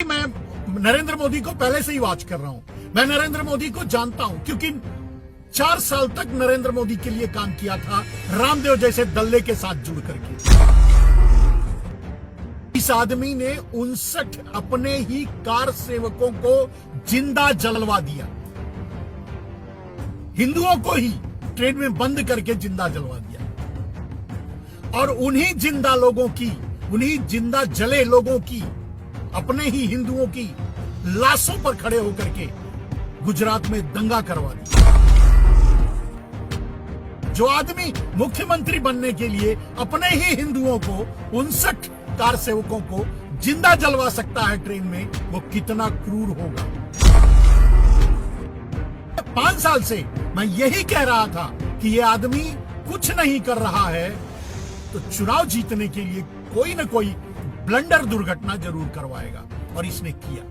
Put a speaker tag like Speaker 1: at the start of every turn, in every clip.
Speaker 1: मैं नरेंद्र मोदी को पहले से ही वॉच कर रहा हूं। मैं नरेंद्र मोदी को जानता हूं क्योंकि 4 साल तक नरेंद्र मोदी के लिए काम किया था, रामदेव जैसे दल्ले के साथ जुड़ करके। इस आदमी ने 59 अपने ही कार सेवकों को जिंदा जलवा दिया, हिंदुओं को ही ट्रेन में बंद करके जिंदा जलवा दिया। और उन्हीं जिंदा लोगों की, उन्हीं जिंदा जले लोगों की, अपने ही हिंदुओं की लाशों पर खड़े होकर के गुजरात में दंगा करवा दिया। जो आदमी मुख्यमंत्री बनने के लिए अपने ही हिंदुओं को, 59 कार सेवकों को जिंदा जलवा सकता है ट्रेन में, वो कितना क्रूर होगा। 5 साल से मैं यही कह रहा था कि ये आदमी कुछ नहीं कर रहा है तो चुनाव जीतने के लिए कोई ना कोई ब्लंडर दुर्घटना जरूर करवाएगा, और इसने किया।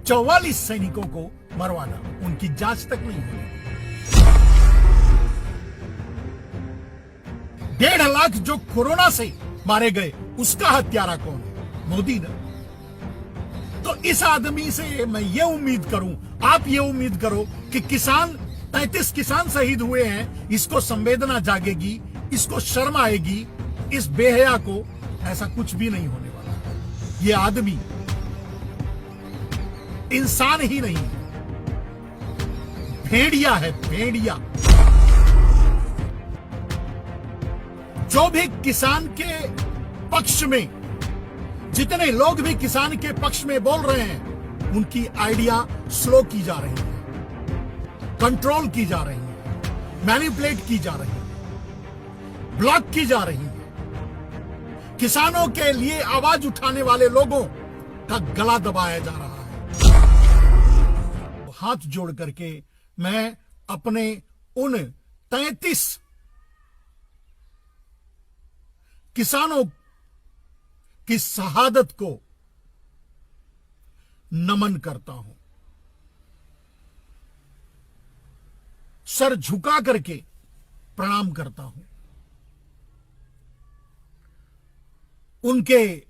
Speaker 1: 44 सैनिकों को मरवाना, उनकी जांच तक नहीं हुई। 1.5 लाख जो कोरोना से मारे गए, उसका हत्यारा कौन है? मोदी ने। तो इस आदमी से मैं ये उम्मीद करूं, आप ये उम्मीद करो कि 33 किसान शहीद हुए हैं, इसको संवेदना जागेगी, इसको शर्म आएगी। इस बेहया को ऐसा कुछ भी नहीं होने वाला। ये आदमी इंसान ही नहीं है, भेड़िया है, भेड़िया। जो भी किसान के पक्ष में, जितने लोग भी किसान के पक्ष में बोल रहे हैं, उनकी आइडिया स्लो की जा रही है, कंट्रोल की जा रही है, मैनिपुलेट की जा रही है, ब्लॉक की जा रही है। किसानों के लिए आवाज उठाने वाले लोगों का गला दबाया जा रहा है। हाथ जोड़ करके मैं अपने उन 33 किसानों की शहादत को नमन करता हूं, सर झुका करके प्रणाम करता हूं। उनके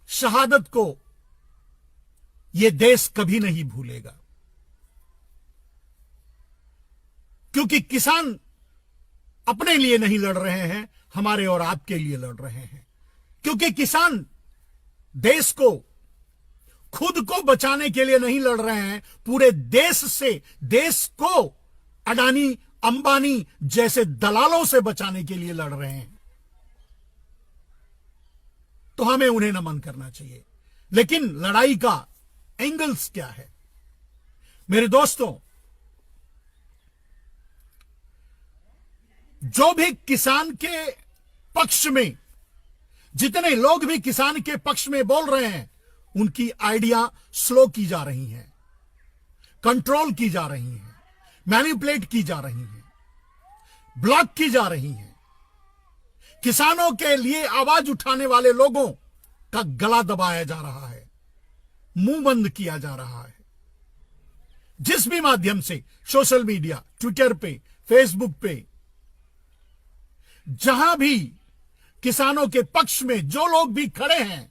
Speaker 1: शहादत को यह देश कभी नहीं भूलेगा, क्योंकि किसान अपने लिए नहीं लड़ रहे हैं, हमारे और आपके लिए लड़ रहे हैं। क्योंकि किसान देश को, खुद को बचाने के लिए नहीं लड़ रहे हैं, पूरे देश से, देश को अडानी अंबानी जैसे दलालों से बचाने के लिए लड़ रहे हैं। तो हमें उन्हें नमन करना चाहिए। लेकिन लड़ाई का एंगल्स क्या है? मेरे दोस्तों, जो भी किसान के पक्ष में, जितने लोग भी किसान के पक्ष में बोल रहे हैं, उनकी आइडिया स्लो की जा रही है, कंट्रोल की जा रही है, मैनिपुलेट की जा रही है, ब्लॉक की जा रही है। किसानों के लिए आवाज उठाने वाले लोगों का गला दबाया जा रहा है, मुंह बंद किया जा रहा है। जिस भी माध्यम से, सोशल मीडिया, ट्विटर पे, फेसबुक पे, जहां भी किसानों के पक्ष में जो लोग भी खड़े हैं,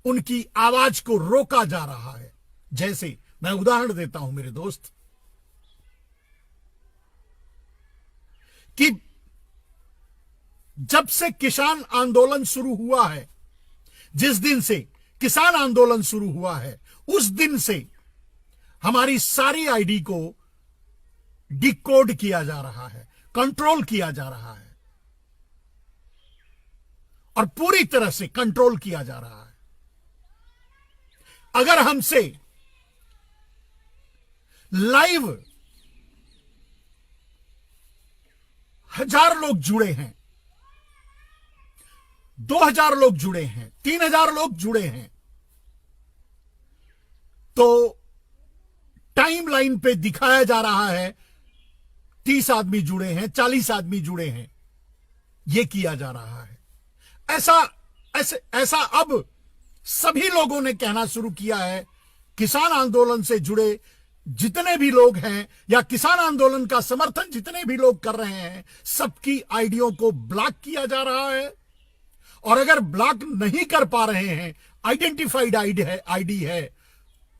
Speaker 1: उनकी आवाज को रोका जा रहा है। जैसे मैं उदाहरण देता हूं मेरे दोस्त, कि जब से किसान आंदोलन शुरू हुआ है, जिस दिन से किसान आंदोलन शुरू हुआ है, उस दिन से हमारी सारी आईडी को डिकोड किया जा रहा है, कंट्रोल किया जा रहा है, और पूरी तरह से कंट्रोल किया जा रहा है। अगर हमसे लाइव 1000 लोग जुड़े हैं, 2000 लोग जुड़े हैं, 3000 लोग जुड़े हैं, तो टाइमलाइन पे दिखाया जा रहा है 30 आदमी जुड़े हैं, 40 आदमी जुड़े हैं। यह किया जा रहा है। ऐसा अब सभी लोगों ने कहना शुरू किया है, किसान आंदोलन से जुड़े जितने भी लोग हैं या किसान आंदोलन का समर्थन जितने भी लोग कर रहे हैं, सबकी आईडियों को ब्लॉक किया जा रहा है। और अगर ब्लॉक नहीं कर पा रहे हैं, आइडेंटिफाइड आईडी है,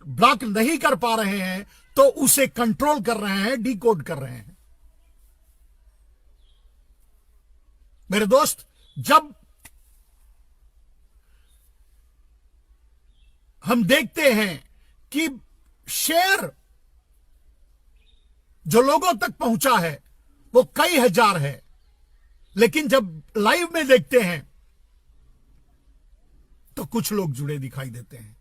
Speaker 1: ब्लॉक नहीं कर पा रहे हैं, तो उसे कंट्रोल कर रहे हैं, डिकोड कर रहे हैं। मेरे दोस्त, जब हम देखते हैं कि शेयर जो लोगों तक पहुंचा है वो कई हजार है, लेकिन जब लाइव में देखते हैं तो कुछ लोग जुड़े दिखाई देते हैं।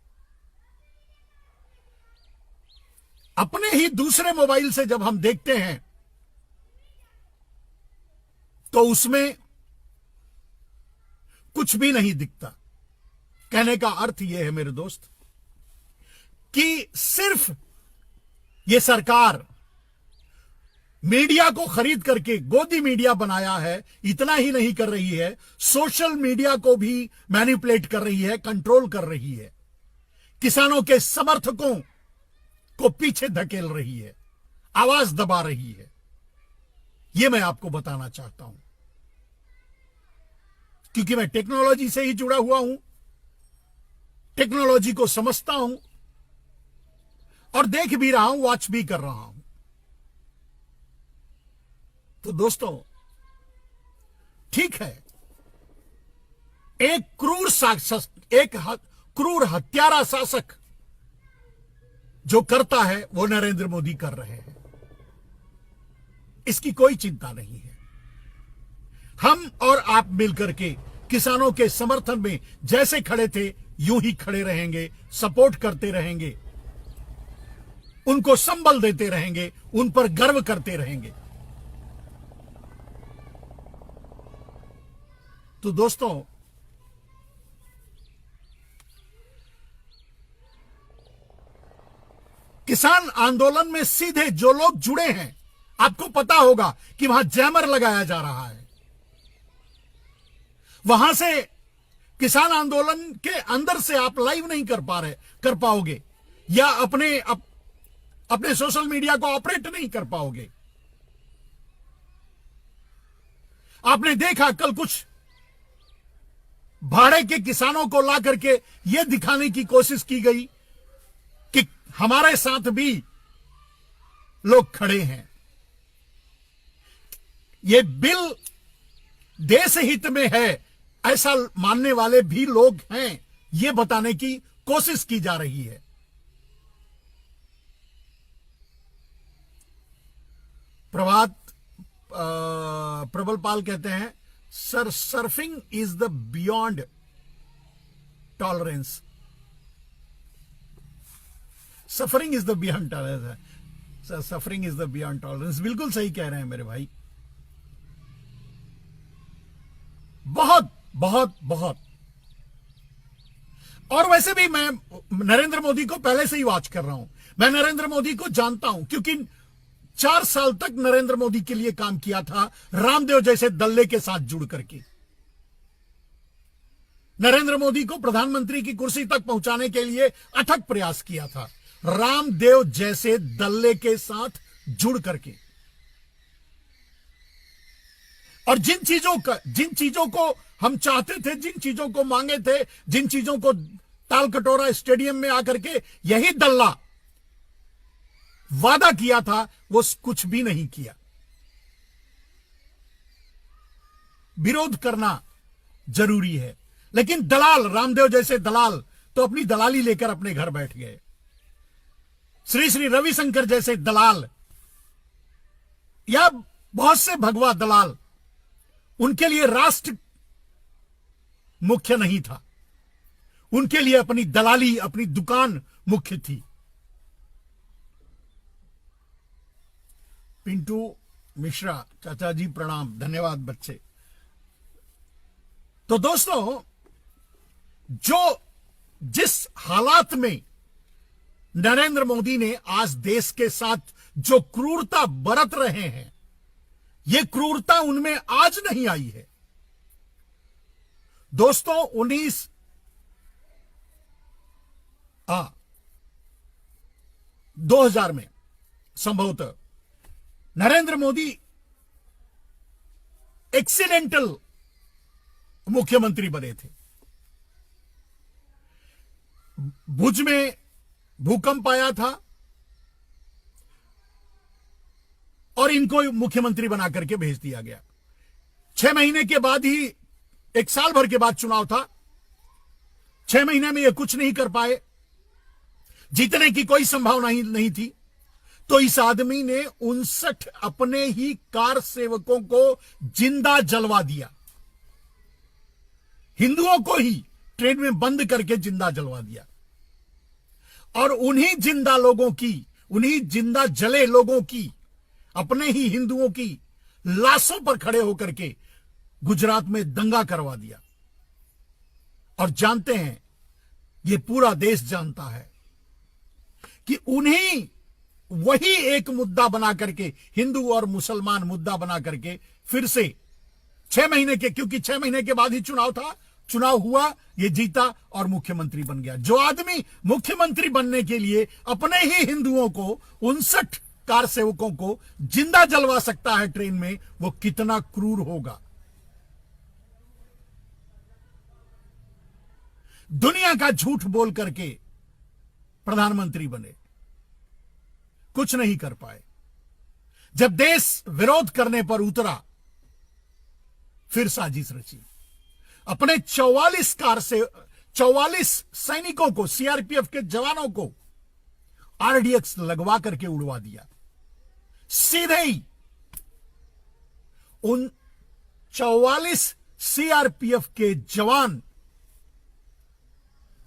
Speaker 1: अपने ही दूसरे मोबाइल से जब हम देखते हैं तो उसमें कुछ भी नहीं दिखता। कहने का अर्थ यह है मेरे दोस्त कि सिर्फ ये सरकार मीडिया को खरीद करके गोदी मीडिया बनाया है, इतना ही नहीं कर रही है, सोशल मीडिया को भी मैनिपुलेट कर रही है, कंट्रोल कर रही है, किसानों के समर्थकों को पीछे धकेल रही है, आवाज दबा रही है। यह मैं आपको बताना चाहता हूं, क्योंकि मैं टेक्नोलॉजी से ही जुड़ा हुआ हूं, टेक्नोलॉजी को समझता हूं और देख भी रहा हूं, वॉच भी कर रहा हूं। तो दोस्तों, ठीक है, एक क्रूर हत्यारा शासक जो करता है वो नरेंद्र मोदी कर रहे हैं, इसकी कोई चिंता नहीं है। हम और आप मिलकर के किसानों के समर्थन में जैसे खड़े थे यूं ही खड़े रहेंगे, सपोर्ट करते रहेंगे, उनको संबल देते रहेंगे, उन पर गर्व करते रहेंगे। तो दोस्तों, किसान आंदोलन में सीधे जो लोग जुड़े हैं, आपको पता होगा कि वहां जैमर लगाया जा रहा है। वहां से किसान आंदोलन के अंदर से आप लाइव नहीं कर पाओगे या अपने सोशल मीडिया को ऑपरेट नहीं कर पाओगे। आपने देखा कल कुछ भाड़े के किसानों को ला करके यह दिखाने की कोशिश की गई कि हमारे साथ भी लोग खड़े हैं। यह बिल देश हित में है ऐसा मानने वाले भी लोग हैं, यह बताने की कोशिश की जा रही है। प्रबल पाल कहते हैं, sir surfing is the beyond tolerance, suffering is the beyond tolerance. Sir suffering is the beyond tolerance, बिल्कुल सही कह रहे हैं मेरे भाई। बहुत बहुत बहुत। और वैसे भी मैं नरेंद्र मोदी को पहले से ही वॉच कर रहा हूं, मैं नरेंद्र मोदी को जानता हूं, क्योंकि 4 साल तक नरेंद्र मोदी के लिए काम किया था, रामदेव जैसे दल्ले के साथ जुड़ करके। नरेंद्र मोदी को प्रधानमंत्री की कुर्सी तक पहुंचाने के लिए अथक प्रयास किया था, रामदेव जैसे दल्ले के साथ जुड़ करके। और जिन चीजों को हम चाहते थे, जिन चीजों को मांगे थे, जिन चीजों को ताल कटोरा स्टेडियम में आकर के यही दल्ला वादा किया था, वो कुछ भी नहीं किया। विरोध करना जरूरी है, लेकिन दलाल, रामदेव जैसे दलाल तो अपनी दलाली लेकर अपने घर बैठ गए। श्री रविशंकर जैसे दलाल या बहुत से भगवा दलाल, उनके लिए राष्ट्र मुख्य नहीं था, उनके लिए अपनी दलाली, अपनी दुकान मुख्य थी। पिंटू मिश्रा, चाचा जी प्रणाम, धन्यवाद बच्चे। तो दोस्तों, जिस हालात में नरेंद्र मोदी ने आज देश के साथ जो क्रूरता बरत रहे हैं, यह क्रूरता उनमें आज नहीं आई है दोस्तों। 2000 में संभवतः नरेंद्र मोदी एक्सीडेंटल मुख्यमंत्री बने थे। भुज में भूकंप आया था और इनको मुख्यमंत्री बना करके भेज दिया गया। 6 महीने के बाद ही, 1 साल भर के बाद चुनाव था। 6 महीने में ये कुछ नहीं कर पाए, जीतने की कोई संभावना ही नहीं थी। तो इस आदमी ने 59 अपने ही कार सेवकों को जिंदा जलवा दिया। हिंदुओं को ही ट्रेन में बंद करके जिंदा जलवा दिया और उन्हीं जिंदा लोगों की, उन्हीं जिंदा जले लोगों की, अपने ही हिंदुओं की लाशों पर खड़े होकर के गुजरात में दंगा करवा दिया। और जानते हैं, ये पूरा देश जानता है कि उन्हीं वही एक मुद्दा बना करके, हिंदू और मुसलमान मुद्दा बना करके फिर से 6 महीने के, क्योंकि 6 महीने के बाद ही चुनाव था, चुनाव हुआ, ये जीता और मुख्यमंत्री बन गया। जो आदमी मुख्यमंत्री बनने के लिए अपने ही हिंदुओं को, 59 कार सेवकों को जिंदा जलवा सकता है ट्रेन में, वो कितना क्रूर होगा। दुनिया का झूठ बोल करके प्रधानमंत्री बने, कुछ नहीं कर पाए। जब देश विरोध करने पर उतरा, फिर साजिश रची। अपने 44 सैनिकों को, सीआरपीएफ के जवानों को आरडीएक्स लगवा करके उड़वा दिया। सीधे ही उन 44 सीआरपीएफ के जवान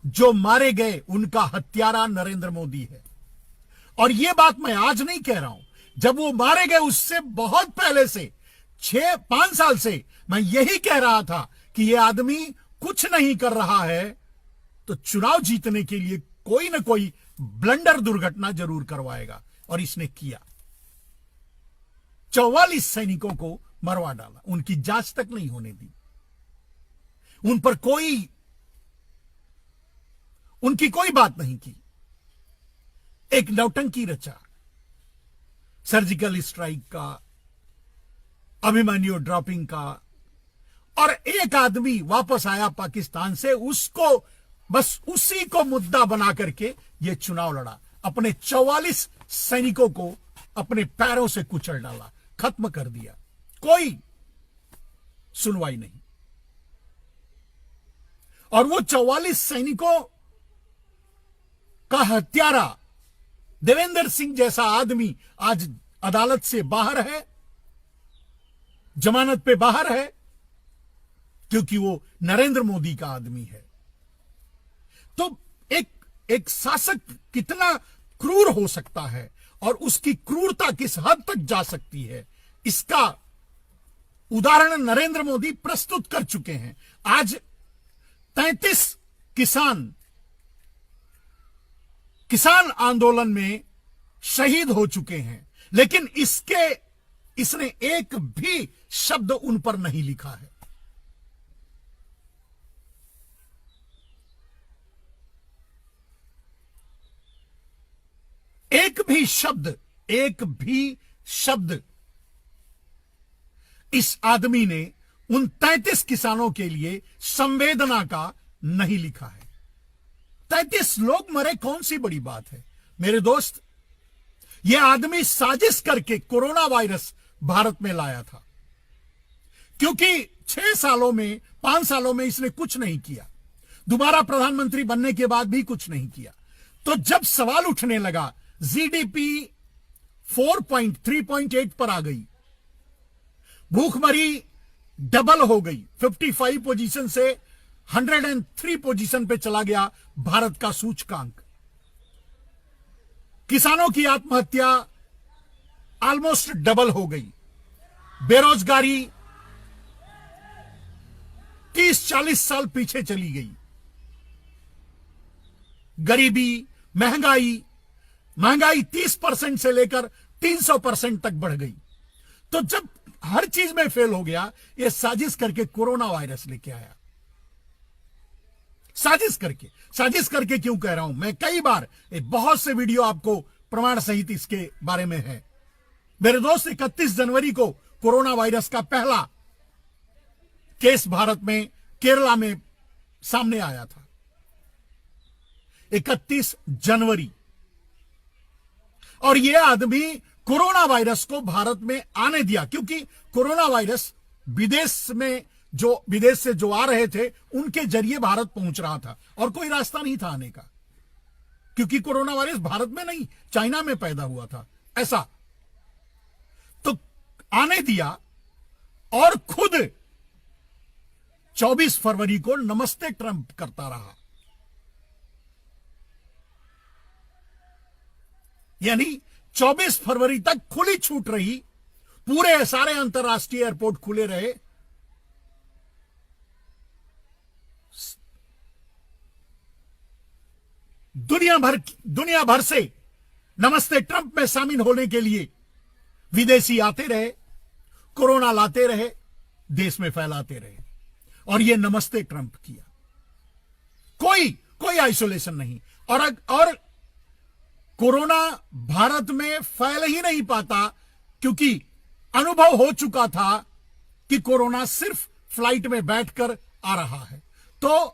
Speaker 1: जो मारे गए, उनका हत्यारा नरेंद्र मोदी है। और यह बात मैं आज नहीं कह रहा हूं, जब वो मारे गए उससे बहुत पहले से, 5 साल से मैं यही कह रहा था कि यह आदमी कुछ नहीं कर रहा है तो चुनाव जीतने के लिए कोई ना कोई ब्लंडर दुर्घटना जरूर करवाएगा। और इसने किया। 44 सैनिकों को मरवा डाला, उनकी जांच तक नहीं होने दी, उन पर उनकी कोई बात नहीं की। एक नौटंकी रचा, सर्जिकल स्ट्राइक का, अभिमन्यु ड्रॉपिंग का, और एक आदमी वापस आया पाकिस्तान से, उसको बस उसी को मुद्दा बना करके यह चुनाव लड़ा। अपने 44 सैनिकों को अपने पैरों से कुचल डाला, खत्म कर दिया, कोई सुनवाई नहीं। और वो 44 सैनिकों का हत्यारा देवेंद्र सिंह जैसा आदमी आज अदालत से बाहर है, जमानत पे बाहर है, क्योंकि वो नरेंद्र मोदी का आदमी है। तो एक शासक कितना क्रूर हो सकता है और उसकी क्रूरता किस हद तक जा सकती है, इसका उदाहरण नरेंद्र मोदी प्रस्तुत कर चुके हैं। आज 33 किसान आंदोलन में शहीद हो चुके हैं, लेकिन इसने एक भी शब्द उन पर नहीं लिखा है। एक भी शब्द इस आदमी ने उन 33 किसानों के लिए संवेदना का नहीं लिखा है। 33 लोग मरे, कौन सी बड़ी बात है मेरे दोस्त। यह आदमी साजिश करके कोरोना वायरस भारत में लाया था, क्योंकि 5 सालों में इसने कुछ नहीं किया। दोबारा प्रधानमंत्री बनने के बाद भी कुछ नहीं किया। तो जब सवाल उठने लगा, जीडीपी 3.8 पर आ गई, भूखमरी डबल हो गई, 55 पोजीशन से 103 पोजीशन पे चला गया भारत का सूचकांक। किसानों की आत्महत्या ऑलमोस्ट डबल हो गई, बेरोजगारी 30-40 साल पीछे चली गई, गरीबी, महंगाई 30% से लेकर 300% तक बढ़ गई। तो जब हर चीज में फेल हो गया, यह साजिश करके कोरोना वायरस लेके आया। साजिश करके क्यों कह रहा हूं मैं, कई बार बहुत से वीडियो आपको प्रमाण सहित इसके बारे में है। मेरे दोस्त, 31 जनवरी को कोरोना वायरस का पहला केस भारत में केरला में सामने आया था। 31 जनवरी। और यह आदमी कोरोना वायरस को भारत में आने दिया, क्योंकि कोरोना वायरस विदेश से जो आ रहे थे उनके जरिए भारत पहुंच रहा था और कोई रास्ता नहीं था आने का, क्योंकि कोरोना वायरस भारत में नहीं चाइना में पैदा हुआ था। ऐसा तो आने दिया और खुद 24 फरवरी को नमस्ते ट्रंप करता रहा। यानी 24 फरवरी तक खुली छूट रही, पूरे सारे अंतरराष्ट्रीय एयरपोर्ट खुले रहे। दुनिया भर से नमस्ते ट्रंप में शामिल होने के लिए विदेशी आते रहे, कोरोना लाते रहे, देश में फैलाते रहे, और ये नमस्ते ट्रंप किया। कोई आइसोलेशन नहीं। और कोरोना भारत में फैल ही नहीं पाता, क्योंकि अनुभव हो चुका था कि कोरोना सिर्फ फ्लाइट में बैठकर आ रहा है। तो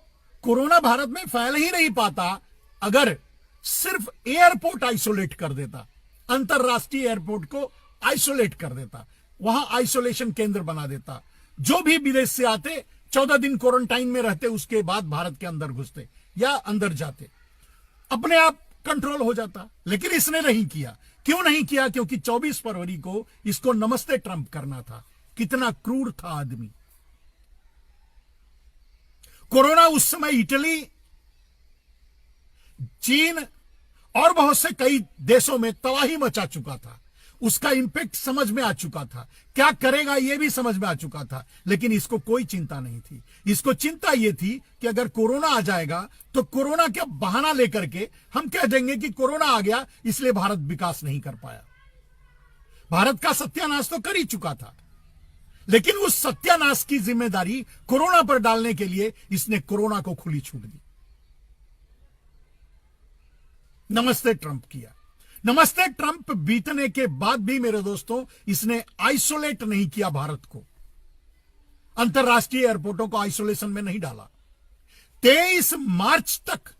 Speaker 1: कोरोना भारत में फैल ही नहीं पाता अगर सिर्फ एयरपोर्ट आइसोलेट कर देता, अंतरराष्ट्रीय एयरपोर्ट को आइसोलेट कर देता, वहां आइसोलेशन केंद्र बना देता। जो भी विदेश से आते 14 दिन क्वारंटाइन में रहते, उसके बाद भारत के अंदर घुसते या अंदर जाते, अपने आप कंट्रोल हो जाता। लेकिन इसने नहीं किया। क्यों नहीं किया? क्योंकि 24 फरवरी को इसको नमस्ते ट्रंप करना था। कितना क्रूर था आदमी। कोरोना उस समय इटली, चीन और बहुत से कई देशों में तबाही मचा चुका था। उसका इंपैक्ट समझ में आ चुका था, क्या करेगा यह भी समझ में आ चुका था। लेकिन इसको कोई चिंता नहीं थी। इसको चिंता यह थी कि अगर कोरोना आ जाएगा तो कोरोना का बहाना लेकर के हम कह देंगे कि कोरोना आ गया इसलिए भारत विकास नहीं कर पाया। भारत का सत्यानाश तो कर ही चुका था, लेकिन उस सत्यानाश की जिम्मेदारी कोरोना पर डालने के लिए इसने कोरोना को खुली छूट दी। नमस्ते ट्रंप किया। नमस्ते ट्रंप बीतने के बाद भी मेरे दोस्तों, इसने आइसोलेट नहीं किया भारत को, अंतरराष्ट्रीय एयरपोर्टों को आइसोलेशन में नहीं डाला। 23 मार्च तक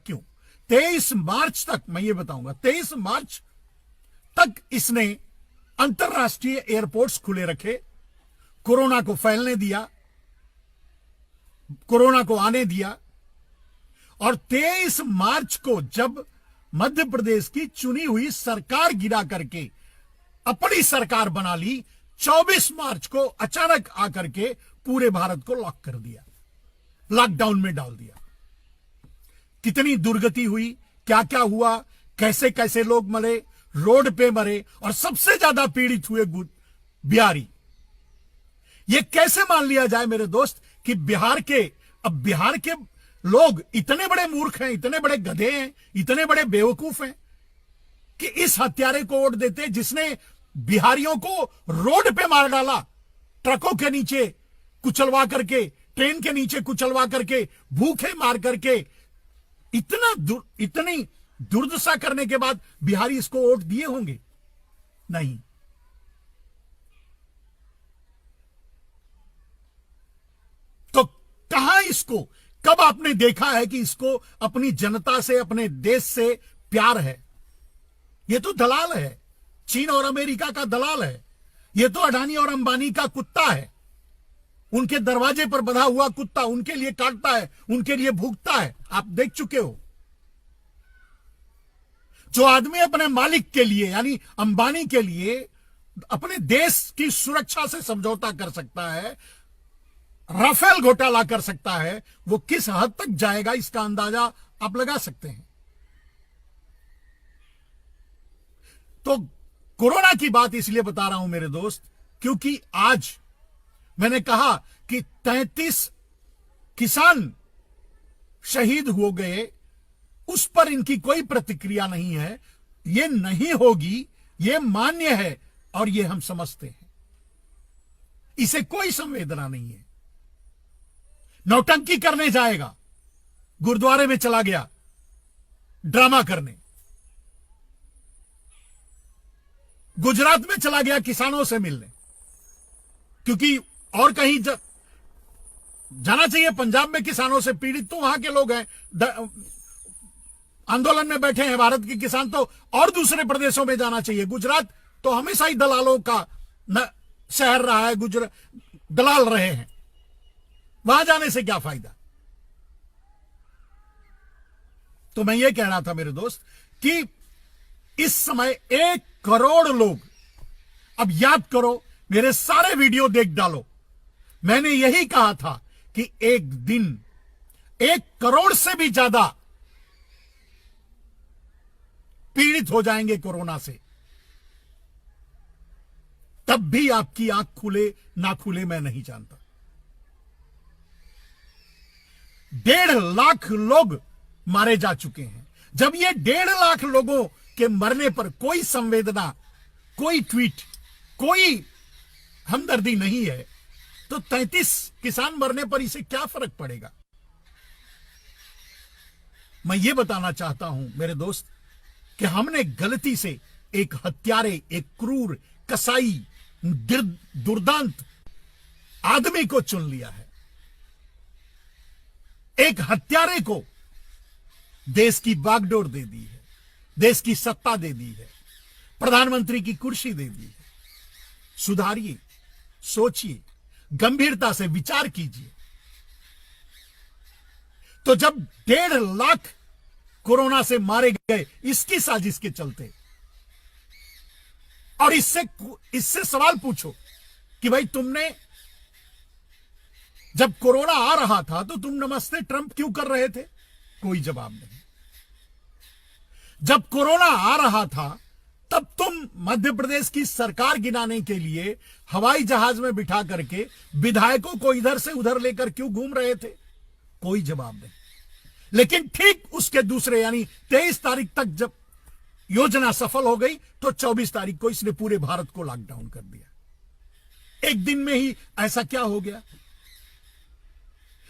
Speaker 1: क्यों? 23 मार्च तक मैं ये बताऊंगा। 23 मार्च तक इसने अंतरराष्ट्रीय एयरपोर्ट्स खुले रखे, कोरोना को फैलने दिया, कोरोना को आने दिया। और 23 मार्च को जब मध्य प्रदेश की चुनी हुई सरकार गिरा करके अपनी सरकार बना ली, 24 मार्च को अचानक आकर के पूरे भारत को लॉक कर दिया, लॉकडाउन में डाल दिया। कितनी दुर्गति हुई, क्या क्या हुआ, कैसे कैसे लोग मरे, रोड पे मरे, और सबसे ज्यादा पीड़ित हुए बिहारी। यह कैसे मान लिया जाए मेरे दोस्त कि बिहार के लोग इतने बड़े मूर्ख हैं, इतने बड़े गधे हैं, इतने बड़े बेवकूफ हैं कि इस हत्यारे को वोट देते जिसने बिहारियों को रोड पे मार डाला, ट्रकों के नीचे कुचलवा करके, ट्रेन के नीचे कुचलवा करके, भूखे मार करके। इतनी दुर्दशा करने के बाद बिहारी इसको वोट दिए होंगे? नहीं। तो कहां इसको, कब आपने देखा है कि इसको अपनी जनता से, अपने देश से प्यार है? यह तो दलाल है, चीन और अमेरिका का दलाल है। यह तो अडानी और अंबानी का कुत्ता है, उनके दरवाजे पर बंधा हुआ कुत्ता, उनके लिए काटता है, उनके लिए भूखता है। आप देख चुके हो। जो आदमी अपने मालिक के लिए यानी अंबानी के लिए अपने देश की सुरक्षा से समझौता कर सकता है, राफेल घोटाला कर सकता है, वो किस हद तक जाएगा इसका अंदाजा आप लगा सकते हैं। तो कोरोना की बात इसलिए बता रहा हूं मेरे दोस्त, क्योंकि आज मैंने कहा कि 33 किसान शहीद हो गए, उस पर इनकी कोई प्रतिक्रिया नहीं है। ये नहीं होगी, ये मान्य है और ये हम समझते हैं, इसे कोई संवेदना नहीं है। नौटंकी करने जाएगा, गुरुद्वारे में चला गया, ड्रामा करने। गुजरात में चला गया किसानों से मिलने, क्योंकि और कहीं जाना चाहिए। पंजाब में किसानों से पीड़ित तो वहां के लोग हैं, आंदोलन में बैठे हैं भारत के किसान, तो और दूसरे प्रदेशों में जाना चाहिए। गुजरात तो हमेशा ही दलालों का शहर रहा है, दलाल रहे हैं, वहां जाने से क्या फायदा। तो मैं ये कह रहा था मेरे दोस्त कि इस समय 1 करोड़ लोग, अब याद करो, मेरे सारे वीडियो देख डालो, मैंने यही कहा था कि एक दिन 1 करोड़ से भी ज्यादा पीड़ित हो जाएंगे कोरोना से। तब भी आपकी आंख खुले ना खुले मैं नहीं जानता। 1.5 लाख लोग मारे जा चुके हैं। जब ये 1.5 लाख लोगों के मरने पर कोई संवेदना, कोई ट्वीट, कोई हमदर्दी नहीं है, तो 33 किसान मरने पर इसे क्या फर्क पड़ेगा। मैं ये बताना चाहता हूं मेरे दोस्त कि हमने गलती से एक हत्यारे, एक क्रूर, कसाई, दुर्दांत आदमी को चुन लिया है। एक हत्यारे को देश की बागडोर दे दी है, देश की सत्ता दे दी है, प्रधानमंत्री की कुर्सी दे दी है। सुधारिए, सोचिए, गंभीरता से विचार कीजिए। तो जब 1.5 लाख कोरोना से मारे गए इसकी साजिश के चलते, और इससे सवाल पूछो कि भाई तुमने जब कोरोना आ रहा था तो तुम नमस्ते ट्रंप क्यों कर रहे थे? कोई जवाब नहीं। जब कोरोना आ रहा था तब तुम मध्य प्रदेश की सरकार गिराने के लिए हवाई जहाज में बिठा करके विधायकों को इधर से उधर लेकर क्यों घूम रहे थे? कोई जवाब नहीं। लेकिन ठीक उसके दूसरे यानी 23 तारीख तक जब योजना सफल हो गई तो 24 तारीख को इसने पूरे भारत को लॉकडाउन कर दिया। एक दिन में ही ऐसा क्या हो गया?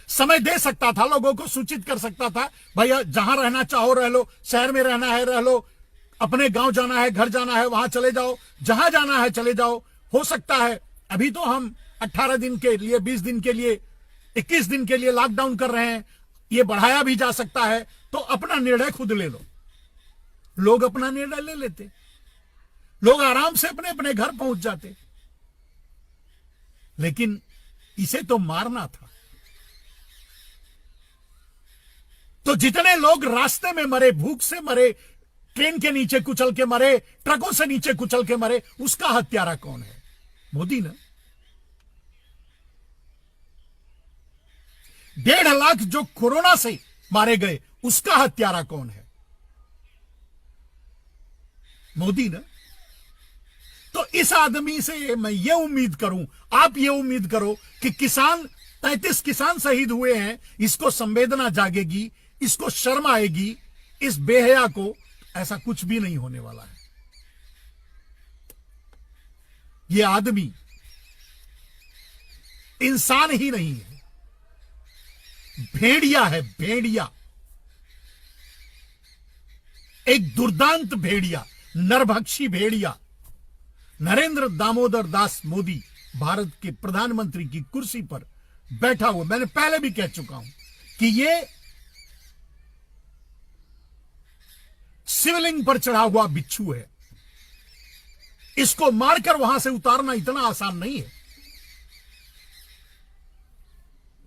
Speaker 1: समय दे सकता था, लोगों को सूचित कर सकता था, भैया जहां रहना चाहो रह लो, शहर में रहना है रह लो, अपने गांव जाना है, घर जाना है वहां चले जाओ, जहां जाना है चले जाओ। हो सकता है अभी तो हम 18 दिन के लिए, 20 दिन के लिए, 21 दिन के लिए लॉकडाउन कर रहे हैं, ये बढ़ाया भी जा सकता है, तो अपना निर्णय खुद ले लो। लोग अपना निर्णय ले लेते, लोग आराम से अपने अपने घर पहुंच जाते। लेकिन इसे तो मारना था। तो जितने लोग रास्ते में मरे, भूख से मरे, ट्रेन के नीचे कुचल के मरे, ट्रकों से नीचे कुचल के मरे, उसका हत्यारा कौन है? मोदी ना। 1.5 लाख जो कोरोना से मारे गए, उसका हत्यारा कौन है? मोदी ना। तो इस आदमी से मैं ये उम्मीद करूं, आप ये उम्मीद करो कि 33 किसान शहीद हुए हैं, इसको संवेदना जागेगी, इसको शर्म आएगी, इस बेहया को। ऐसा कुछ भी नहीं होने वाला है। ये आदमी इंसान ही नहीं है, भेड़िया है, भेड़िया, एक दुर्दांत भेड़िया, नरभक्षी भेड़िया। नरेंद्र दामोदर दास मोदी भारत के प्रधानमंत्री की कुर्सी पर बैठा हुआ, मैंने पहले भी कह चुका हूं कि ये शिवलिंग पर चढ़ा हुआ बिच्छू है। इसको मारकर वहां से उतारना इतना आसान नहीं है।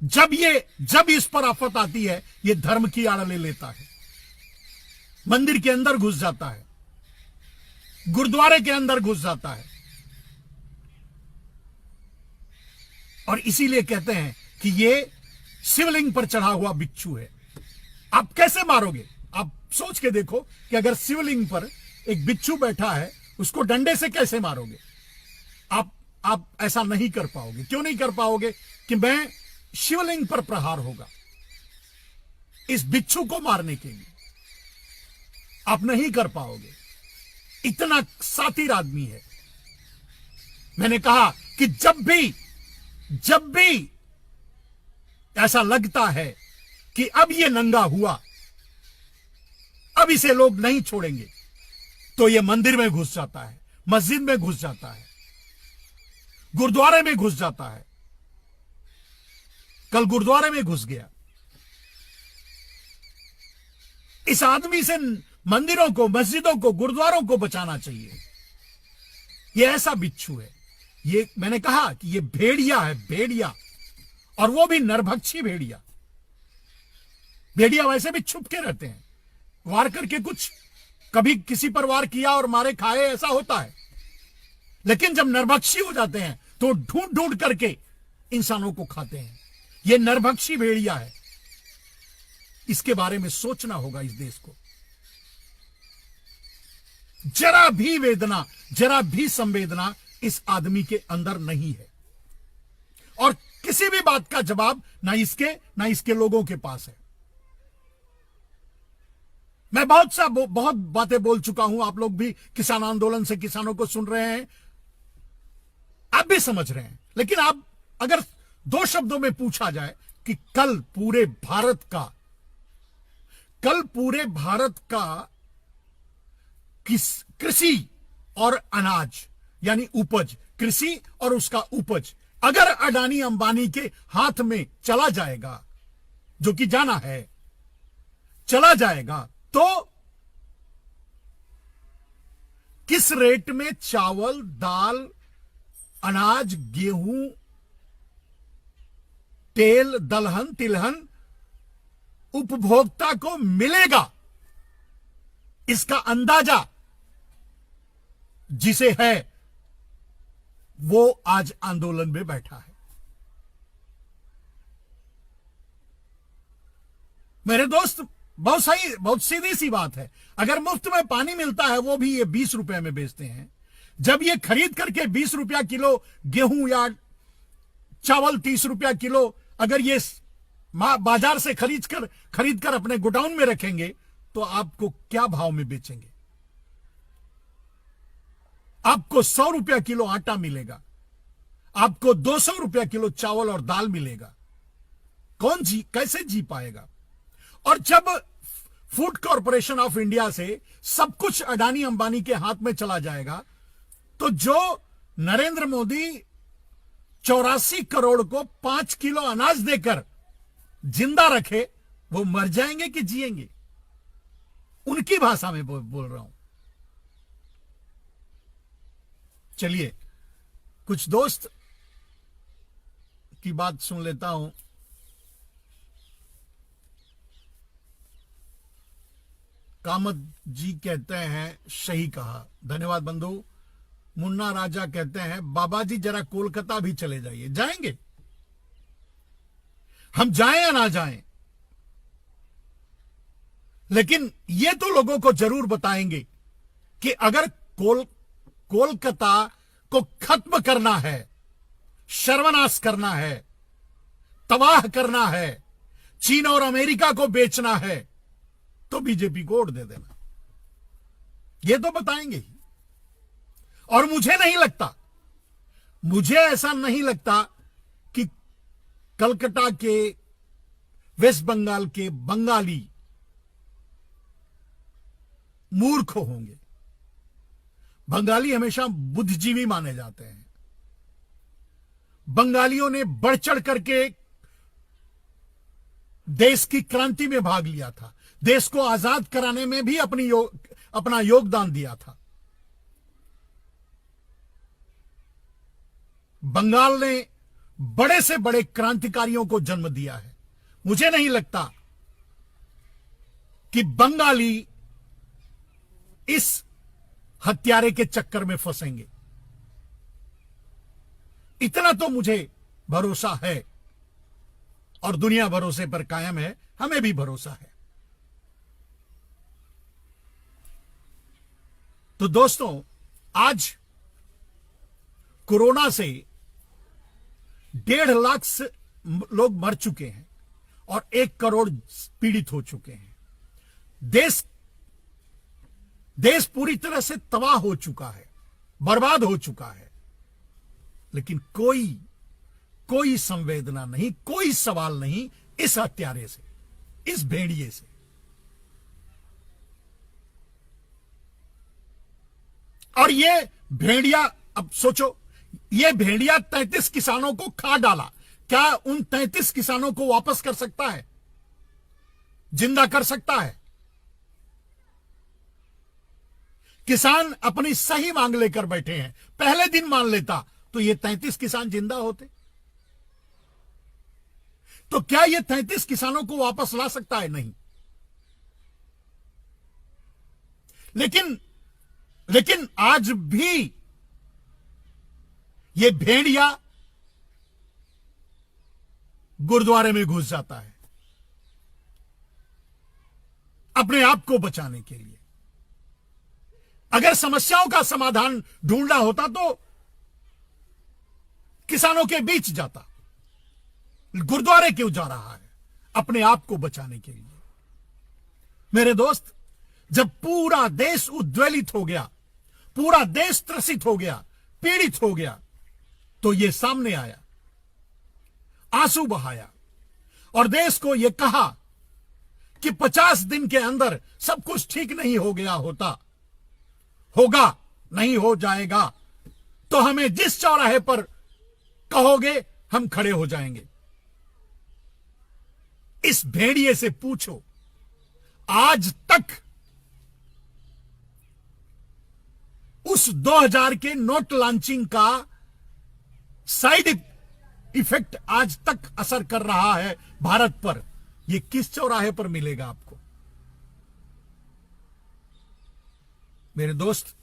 Speaker 1: जब इस पर आफत आती है, ये धर्म की आड़ ले लेता है, मंदिर के अंदर घुस जाता है, गुरुद्वारे के अंदर घुस जाता है। और इसीलिए कहते हैं कि ये शिवलिंग पर चढ़ा हुआ बिच्छू है। आप कैसे मारोगे? आप सोच के देखो कि अगर शिवलिंग पर एक बिच्छू बैठा है, उसको डंडे से कैसे मारोगे? आप ऐसा नहीं कर पाओगे। क्यों नहीं कर पाओगे? कि मैं शिवलिंग पर प्रहार होगा इस बिच्छू को मारने के लिए, आप नहीं कर पाओगे। इतना सातिर आदमी है। मैंने कहा कि जब भी ऐसा लगता है कि अब ये नंगा हुआ, अब इसे लोग नहीं छोड़ेंगे, तो ये मंदिर में घुस जाता है, मस्जिद में घुस जाता है, गुरुद्वारे में घुस जाता है। कल गुरुद्वारे में घुस गया। इस आदमी से मंदिरों को, मस्जिदों को, गुरुद्वारों को बचाना चाहिए। ये ऐसा बिच्छू है, ये मैंने कहा कि ये भेड़िया है, भेड़िया, और वो भी नरभक्षी भेड़िया। भेड़िया वैसे भी छुप के रहते हैं, वार करके कुछ कभी किसी पर वार किया और मारे खाए, ऐसा होता है। लेकिन जब नरभक्षी हो जाते हैं तो ढूंढ ढूंढ करके इंसानों को खाते हैं। ये नरभक्षी भेड़िया है। इसके बारे में सोचना होगा इस देश को। जरा भी वेदना, जरा भी संवेदना इस आदमी के अंदर नहीं है, और किसी भी बात का जवाब ना इसके लोगों के पास है। मैं बहुत बातें बोल चुका हूं। आप लोग भी किसान आंदोलन से किसानों को सुन रहे हैं, आप भी समझ रहे हैं। लेकिन आप अगर दो शब्दों में पूछा जाए कि कल पूरे भारत का कृषि और अनाज यानी उपज, कृषि और उसका उपज अगर अडानी अंबानी के हाथ में चला जाएगा, जो कि जाना है, चला जाएगा, तो किस रेट में चावल, दाल, अनाज, गेहूं, तेल, दलहन, तिलहन उपभोक्ता को मिलेगा, इसका अंदाजा जिसे है वो आज आंदोलन में बैठा है। मेरे दोस्त, बहुत सीधी सी बात है। अगर मुफ्त में पानी मिलता है, वो भी ये 20 रुपए में बेचते हैं, जब ये खरीद करके 20 रुपया किलो गेहूं या चावल 30 रुपया किलो अगर ये बाजार से खरीद कर अपने गोडाउन में रखेंगे, तो आपको क्या भाव में बेचेंगे? आपको 100 रुपया किलो आटा मिलेगा, आपको 200 रुपया किलो चावल और दाल मिलेगा। कैसे जी पाएगा? और जब फूड कॉरपोरेशन ऑफ इंडिया से सब कुछ अडानी अंबानी के हाथ में चला जाएगा, तो जो नरेंद्र मोदी 84 करोड़ को 5 किलो अनाज देकर जिंदा रखे, वो मर जाएंगे कि जिएंगे? उनकी भाषा में बोल रहा हूं। चलिए कुछ दोस्त की बात सुन लेता हूं। कामत जी कहते हैं सही कहा, धन्यवाद बंधु। मुन्ना राजा कहते हैं बाबा जी जरा कोलकाता भी चले जाइए। जाएंगे, हम जाएं या ना जाएं, लेकिन ये तो लोगों को जरूर बताएंगे कि अगर कोलकाता को खत्म करना है, सर्वनाश करना है, तबाह करना है, चीन और अमेरिका को बेचना है, तो बीजेपी को वोट दे देना। ये तो बताएंगे ही। और मुझे ऐसा नहीं लगता कि कलकत्ता के, वेस्ट बंगाल के बंगाली मूर्ख होंगे। बंगाली हमेशा बुद्धिजीवी माने जाते हैं। बंगालियों ने बढ़ चढ़ करके देश की क्रांति में भाग लिया था, देश को आजाद कराने में भी अपना योगदान दिया था। बंगाल ने बड़े से बड़े क्रांतिकारियों को जन्म दिया है। मुझे नहीं लगता कि बंगाली इस हत्यारे के चक्कर में फंसेंगे। इतना तो मुझे भरोसा है, और दुनिया भरोसे पर कायम है, हमें भी भरोसा है। तो दोस्तों, आज कोरोना से 1.5 लाख से लोग मर चुके हैं और 1 करोड़ पीड़ित हो चुके हैं। देश पूरी तरह से तबाह हो चुका है, बर्बाद हो चुका है, लेकिन कोई संवेदना नहीं, कोई सवाल नहीं इस हत्यारे से, इस भेड़िए से। और ये भेड़िया, अब सोचो, ये भेड़िया 33 किसानों को खा डाला। क्या उन 33 किसानों को वापस कर सकता है? जिंदा कर सकता है? किसान अपनी सही मांग लेकर बैठे हैं। पहले दिन मान लेता तो ये 33 किसान जिंदा होते। तो क्या ये 33 किसानों को वापस ला सकता है? नहीं। लेकिन आज भी ये भेड़िया गुरुद्वारे में घुस जाता है अपने आप को बचाने के लिए। अगर समस्याओं का समाधान ढूंढना होता तो किसानों के बीच जाता। गुरुद्वारे क्यों जा रहा है? अपने आप को बचाने के लिए। मेरे दोस्त, जब पूरा देश उद्वेलित हो गया, पूरा देश त्रसित हो गया, पीड़ित हो गया, तो यह सामने आया, आंसू बहाया और देश को यह कहा कि 50 दिन के अंदर सब कुछ ठीक नहीं हो गया होता, होगा, नहीं हो जाएगा, तो हमें जिस चौराहे पर कहोगे हम खड़े हो जाएंगे। इस भेड़िए से पूछो, आज तक उस 2000 के नोट लॉन्चिंग का साइड इफेक्ट आज तक असर कर रहा है भारत पर। यह किस चौराहे पर मिलेगा आपको? मेरे दोस्त,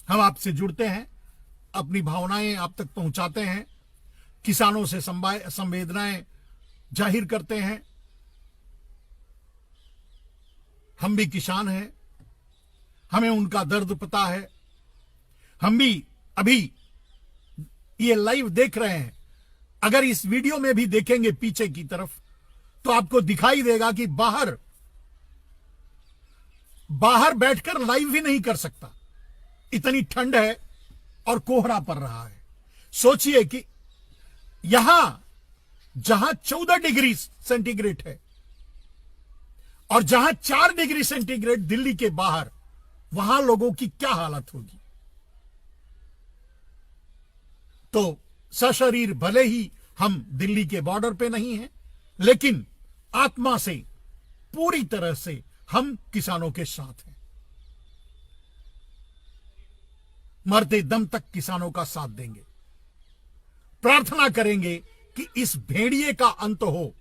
Speaker 1: हम आपसे जुड़ते हैं, अपनी भावनाएं आप तक पहुंचाते हैं, किसानों से संवेदनाएं जाहिर करते हैं। हम भी किसान हैं, हमें उनका दर्द पता है। हम भी अभी ये लाइव देख रहे हैं। अगर इस वीडियो में भी देखेंगे पीछे की तरफ तो आपको दिखाई देगा कि बाहर बैठकर लाइव भी नहीं कर सकता, इतनी ठंड है और कोहरा पड़ रहा है। सोचिए कि यहां जहां 14 डिग्री सेंटीग्रेड है और जहां 4 डिग्री सेंटीग्रेड दिल्ली के बाहर, वहां लोगों की क्या हालत होगी। तो सशरीर भले ही हम दिल्ली के बॉर्डर पे नहीं हैं, लेकिन आत्मा से पूरी तरह से हम किसानों के साथ हैं। मरते दम तक किसानों का साथ देंगे। प्रार्थना करेंगे कि इस भेड़िए का अंत हो,